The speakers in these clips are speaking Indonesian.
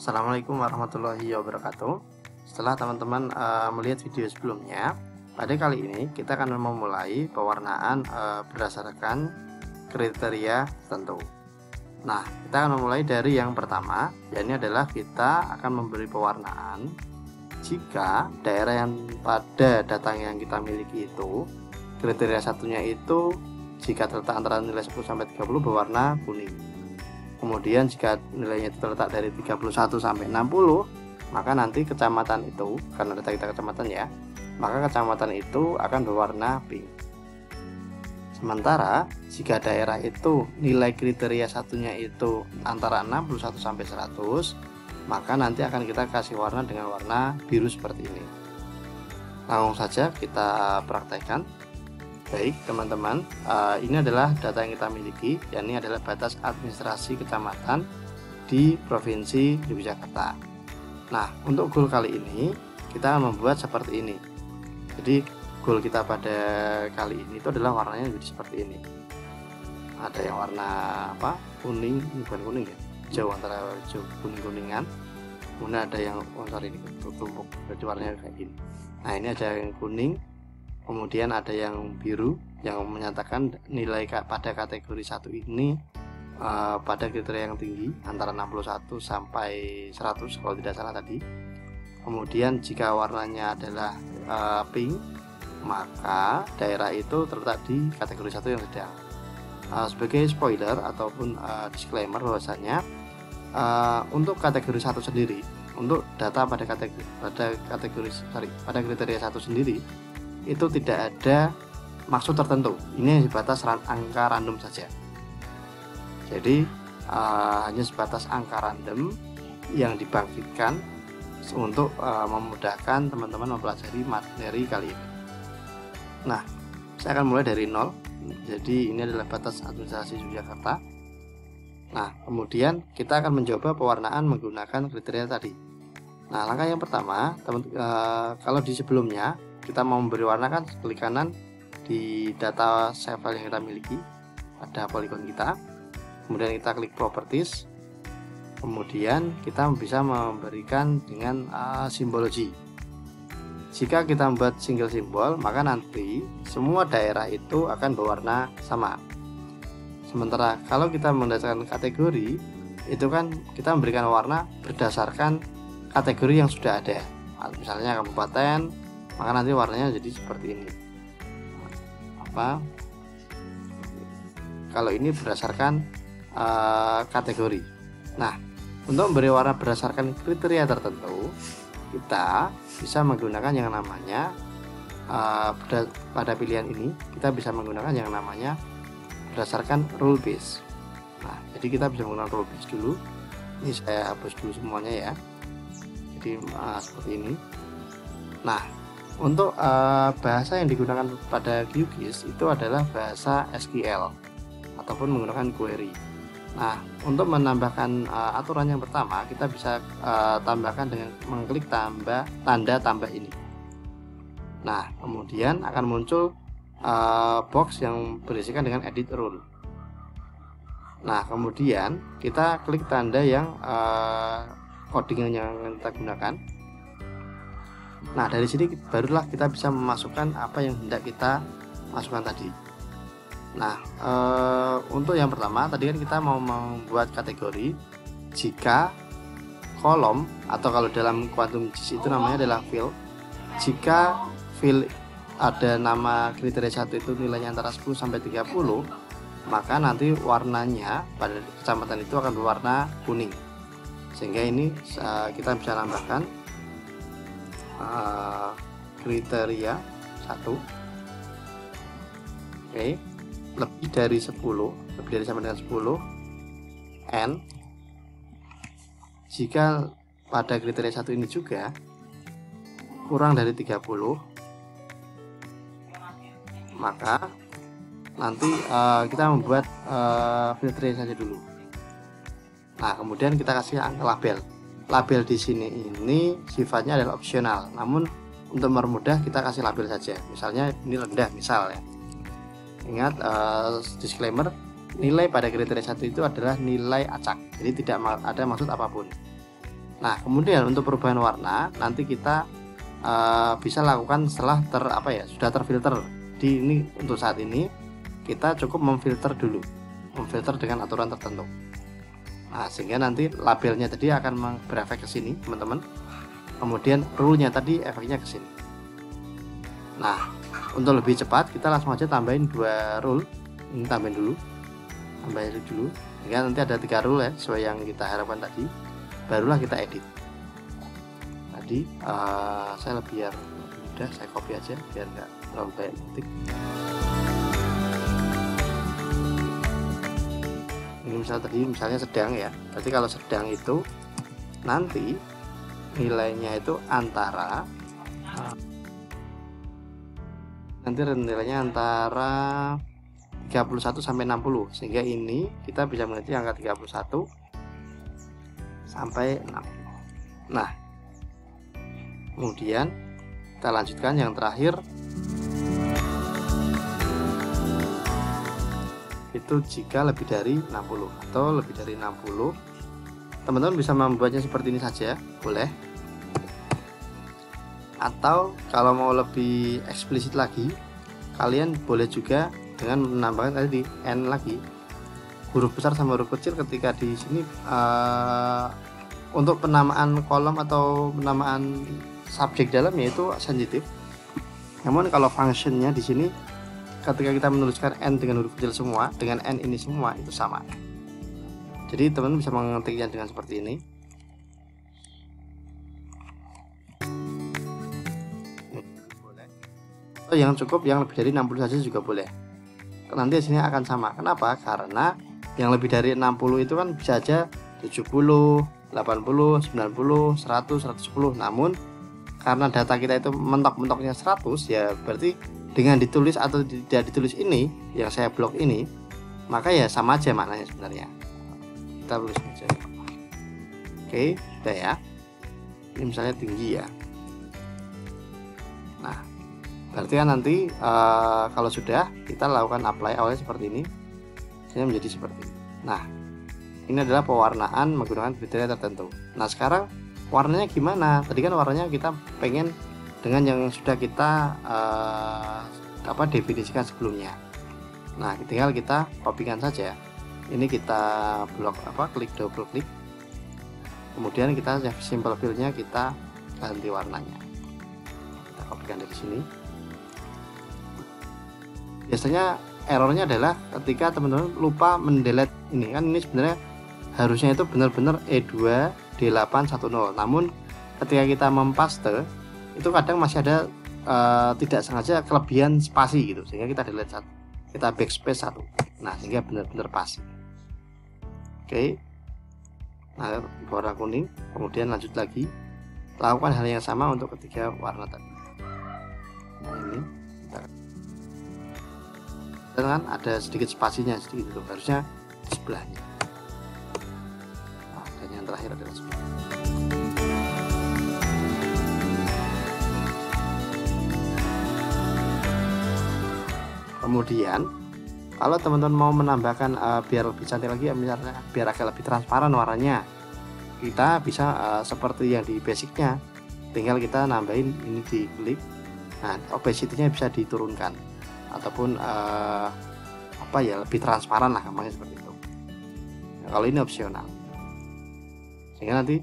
Assalamualaikum warahmatullahi wabarakatuh. Setelah teman-teman melihat video sebelumnya, pada kali ini kita akan memulai pewarnaan berdasarkan kriteria tertentu. Nah, kita akan memulai dari yang pertama, yakni adalah kita akan memberi pewarnaan jika daerah yang pada data yang kita miliki itu, kriteria satunya itu jika terletak antara nilai 10 sampai 30 berwarna kuning. Kemudian jika nilainya itu terletak dari 31 sampai 60, maka nanti kecamatan itu, karena data kita kecamatan ya, maka kecamatan itu akan berwarna pink. Sementara jika daerah itu nilai kriteria satunya itu antara 61 sampai 100, maka nanti akan kita kasih warna dengan warna biru seperti ini. Langsung saja kita praktekkan. Baik teman-teman, ini adalah data yang kita miliki, yakni adalah batas administrasi kecamatan di Provinsi Yogyakarta. Nah, untuk goal kali ini kita membuat seperti ini. Jadi goal kita pada kali ini itu adalah warnanya jadi seperti ini. Ada yang warna kuning, bukan kuning ya, hijau, antara hijau kuning-kuningan. Kemudian ada yang ini bertumpuk, jadi warnanya kayak gini. Nah, ini ada yang kuning. Kemudian ada yang biru yang menyatakan nilai pada kategori 1 ini pada kriteria yang tinggi antara 61 sampai 100 kalau tidak salah tadi. Kemudian jika warnanya adalah pink, maka daerah itu terletak di kategori 1 yang sedang. Sebagai spoiler ataupun disclaimer bahwasanya untuk kategori 1 sendiri, untuk data pada kriteria 1 sendiri itu tidak ada maksud tertentu. Ini sebatas angka random saja. Jadi hanya sebatas angka random yang dibangkitkan untuk memudahkan teman-teman mempelajari materi kali ini. Nah, saya akan mulai dari 0. Jadi ini adalah batas administrasi Yogyakarta. Nah, kemudian kita akan mencoba pewarnaan menggunakan kriteria tadi. Nah, langkah yang pertama, kalau di sebelumnya kita mau memberi warna kan klik kanan di data save file yang kita miliki, ada poligon kita, kemudian kita klik properties, kemudian kita bisa memberikan dengan simbologi. Jika kita membuat single simbol, maka nanti semua daerah itu akan berwarna sama. Sementara kalau kita berdasarkan kategori, itu kan kita memberikan warna berdasarkan kategori yang sudah ada. Misalnya kabupaten, maka nanti warnanya jadi seperti ini. Kalau ini berdasarkan kategori. Nah, untuk memberi warna berdasarkan kriteria tertentu, kita bisa menggunakan yang namanya pada pilihan ini kita bisa menggunakan yang namanya berdasarkan rule base. Nah, jadi kita bisa menggunakan rule base dulu. Ini saya hapus dulu semuanya ya. Jadi seperti ini. Nah, untuk bahasa yang digunakan pada QGIS itu adalah bahasa SQL ataupun menggunakan query. Nah, untuk menambahkan aturan yang pertama, kita bisa tambahkan dengan mengklik tanda tambah ini. Nah, kemudian akan muncul box yang berisikan dengan edit rule. Nah, kemudian kita klik tanda yang coding yang kita gunakan. Nah, dari sini barulah kita bisa memasukkan apa yang hendak kita masukkan tadi. Nah, untuk yang pertama tadi kan kita mau membuat kategori jika kolom, atau kalau dalam Quantum GIS itu namanya adalah field. Jika field ada nama kriteria 1 itu nilainya antara 10 sampai 30, maka nanti warnanya pada kecamatan itu akan berwarna kuning. Sehingga ini kita bisa tambahkan kriteria 1. Oke, lebih dari 10, lebih dari sama dengan 10 n. Jika pada kriteria 1 ini juga kurang dari 30, maka nanti kita membuat kriteria saja dulu. Nah, kemudian kita kasih angka label. Label di sini ini sifatnya adalah opsional, namun untuk mempermudah kita kasih label saja. Misalnya ini rendah, misal ya. Ingat disclaimer, nilai pada kriteria 1 itu adalah nilai acak, jadi tidak ada maksud apapun. Nah, kemudian untuk perubahan warna nanti kita bisa lakukan setelah sudah terfilter. Di ini untuk saat ini kita cukup memfilter dulu, memfilter dengan aturan tertentu. Nah, sehingga nanti labelnya tadi akan berefek ke sini, teman-teman. Kemudian rule-nya tadi efeknya ke sini. Nah, untuk lebih cepat kita langsung aja tambahin 2 rule. Ini tambahin dulu. Sehingga nanti ada 3 rule ya, sesuai yang kita harapkan tadi. Barulah kita edit. Tadi saya biar mudah, saya copy aja biar nggak terlalu banyak ketik. Ini misalnya sedang ya. Berarti kalau sedang itu nanti nilainya itu antara 31 sampai 60, sehingga ini kita bisa mengerti angka 31 sampai 60. Nah, kemudian kita lanjutkan yang terakhir, itu jika lebih dari 60 atau lebih dari 60. Teman-teman bisa membuatnya seperti ini saja, boleh. Atau kalau mau lebih eksplisit lagi, kalian boleh juga dengan menambahkan tadi N lagi, huruf besar sama huruf kecil ketika di sini untuk penamaan kolom atau penamaan subjek dalamnya itu sensitif. Namun kalau functionnya di sini ketika kita menuliskan N dengan huruf kecil semua, dengan N ini semua itu sama. Jadi teman-teman bisa mengetiknya dengan seperti ini. Atau yang cukup yang lebih dari 60 saja juga boleh. Nanti hasilnya akan sama. Kenapa? Karena yang lebih dari 60 itu kan bisa aja 70, 80, 90, 100, 110. Namun karena data kita itu mentok-mentoknya 100, ya berarti dengan ditulis atau tidak ditulis ini, yang saya blok ini, maka ya sama aja maknanya sebenarnya. Kita tulis aja. Oke, sudah ya. Ini misalnya tinggi ya. Nah, berarti kan nanti kalau sudah kita lakukan apply awalnya seperti ini, saya menjadi seperti ini. Nah, ini adalah pewarnaan menggunakan kriteria tertentu. Nah, sekarang warnanya gimana? Tadi kan warnanya kita pengen dengan yang sudah kita definisikan sebelumnya. Nah, tinggal kita kopikan saja. Ini kita double klik. Kemudian kita simple fill-nya kita ganti warnanya. Kita kopikan dari sini. Biasanya errornya adalah ketika teman-teman lupa mendelete ini. Kan ini sebenarnya harusnya itu benar-benar E2 D810. Namun ketika kita mempaste itu kadang masih ada tidak sengaja kelebihan spasi gitu, sehingga kita delete satu, kita backspace satu. Nah, sehingga benar-benar pas. Oke. Nah, warna kuning, kemudian lanjut lagi, lakukan hal yang sama untuk ketiga warna tadi. Nah, ini kan ada sedikit spasinya sedikit itu, harusnya di sebelahnya. Nah, dan yang terakhir adalah sebelah. Kemudian kalau teman-teman mau menambahkan biar lebih cantik lagi, misalnya biar agak lebih transparan warnanya, kita bisa seperti yang di basicnya, tinggal kita nambahin ini di klik. Nah, opacity-nya bisa diturunkan ataupun lebih transparan lah, gampangnya seperti itu. Nah, kalau ini opsional, sehingga nanti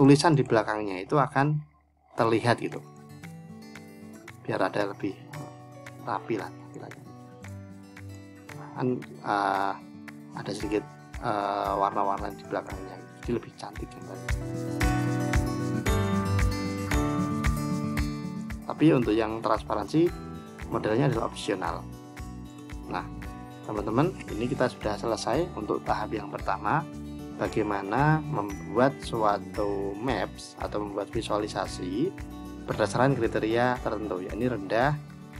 tulisan di belakangnya itu akan terlihat gitu, biar ada lebih rapi lah tampilannya. Kan ada sedikit warna-warna di belakangnya, jadi lebih cantik gambarnya. Tapi untuk yang transparansi modelnya adalah opsional. Nah, teman-teman, ini kita sudah selesai untuk tahap yang pertama, bagaimana membuat suatu maps atau membuat visualisasi berdasarkan kriteria tertentu, yakni rendah,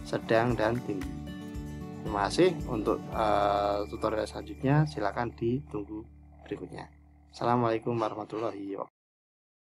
sedang, dan tinggi. Terima kasih. Untuk tutorial selanjutnya silakan ditunggu berikutnya. Assalamualaikum warahmatullahi wabarakatuh.